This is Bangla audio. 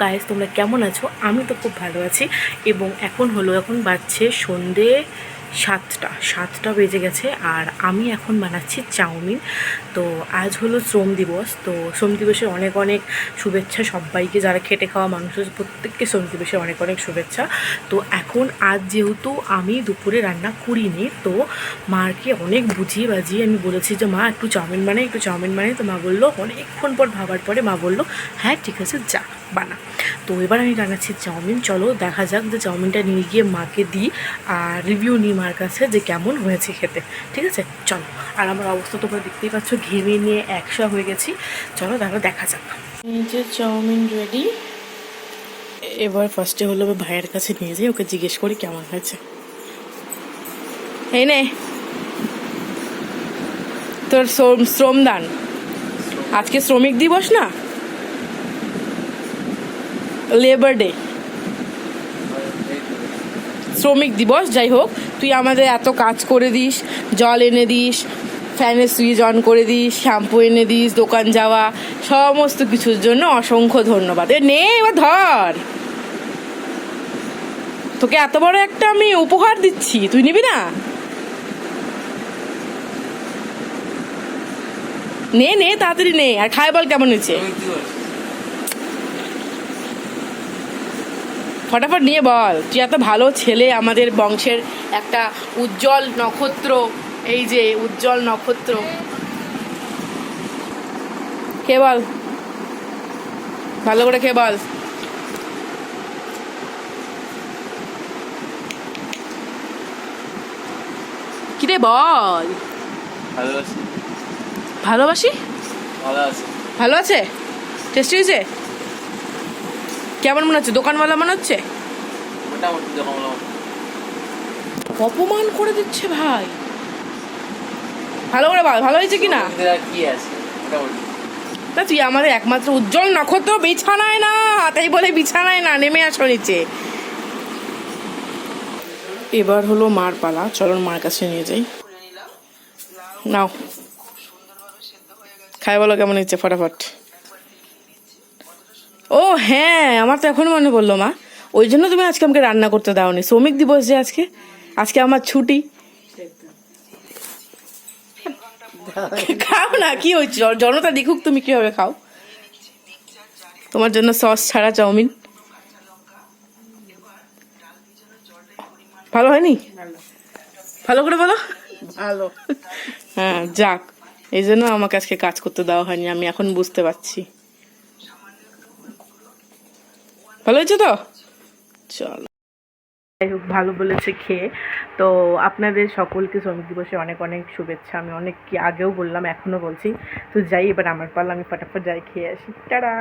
গাইস, তোমরা কেমন আছো? আমি তো খুব ভালো আছি। এবং এখন বাজছে সন্ধে 7টা বেজে গেছে। আর আমি এখন বানাচ্ছি চাউমিন। তো আজ হলো শ্রম দিবস। তো শ্রম দিবসে অনেক অনেক শুভেচ্ছা সবাইকে, যারা খেটে খাওয়া মানুষ প্রত্যেককে শ্রম দিবসে অনেক অনেক শুভেচ্ছা। তো এখন আজ যেহেতু আমি দুপুরে রান্না করিনি, তো মাকে অনেক বুঝিয়ে বাজিয়ে আমি বলেছি যে মা একটু চাউমিন বানাই। তো মা বললো, অনেকক্ষণ পর ভাবার পরে মা বললো হ্যাঁ ঠিক আছে যা বানা। তো এবার আমি বানাচ্ছি চাউমিন। চলো দেখা যাক যে চাউমিনটা নিয়ে গিয়ে মাকে দিই আর রিভিউ নিই মার কাছে যে কেমন হয়েছে খেতে। ঠিক আছে, চলো। আর আমার অবস্থা তোমরা দেখতেই পাচ্ছ, ঘেমে নিয়ে একশো হয়ে গেছি। চলো তাহলে দেখা যাক। এই যে চাউমিন রেডি। এবার ফার্স্টে হলো ভাইয়ের কাছে নিয়ে যাই, ওকে জিজ্ঞেস করি কেমন হয়েছে। এই নে তোর শ্রমদান। আজকে শ্রমিক দিবস না, লেবার ডে, শ্রমিক দিবস। যাই হোক, তুই আমাদের এত কাজ করে দিস, জল এনে দিস, ফ্যানের সুইচ অন করে দিস, শ্যাম্পু এনে দিস, দোকান যাওয়া, সমস্ত কিছুর জন্য অসংখ্য ধন্যবাদ। নে এবার ধর, তোকে এত বড় একটা আমি উপহার দিচ্ছি, তুই নিবি না? নে নে তাড়াতাড়ি নে, আর খায় বল কেমন হয়েছে। ফটাফট নিয়ে বল, তুই এত ভালো ছেলে, আমাদের বংশের একটা উজ্জ্বল নক্ষত্র। এই যে উজ্জ্বল নক্ষত্র, খেয়ে বল, ভালো করে খেয়ে বল। কিরে বল। ভালোবাসি। ভালো আছে, টেস্টি হয়েছে। কেমন মনে হচ্ছে? দোকানওয়ালা মনে হচ্ছে। অপমান করে দিচ্ছে ভাই। ভালো করে বল, ভালো হয়েছে কিনা। তা তুই আমাদের একমাত্র উজ্জ্বল নক্ষত্র, বিছানায় না, তাই বলে বিছানায় না, নেমে আসো নিচে। এবার হলো মার পালা, চলো মার কাছে নিয়ে যাই। নাও খাই বলো কেমন হচ্ছে ফটাফট। ও হ্যাঁ, আমার তো এখনই মনে পড়লো মা, ওই জন্য তুমি আজকে আমাকে রান্না করতে দাওনি। শ্রমিক দিবস যে আজকে, আজকে আমার ছুটি। খাও না, কি হয়েছে, জনতা দেখুক তুমি কিভাবে খাও। তোমার জন্য সস ছাড়া চাউমিন। ভালো হয়নি? ভালো করে বলো। ভালো। হ্যাঁ যাক, এই জন্য আমাকে আজকে কাজ করতে দেওয়া হয়নি, আমি এখন বুঝতে পারছি। ভালো হয়েছে তো, চলো। যাই হোক, ভালো বলেছে খেয়ে। তো আপনাদের সকলকে শ্রমিক দিবসে অনেক অনেক শুভেচ্ছা। আমি অনেক কি আগেও বললাম, এখনও বলছি। তো যাই, এবার আমার পালা, আমি ফটাফট যাই খেয়ে আসি। টাটা।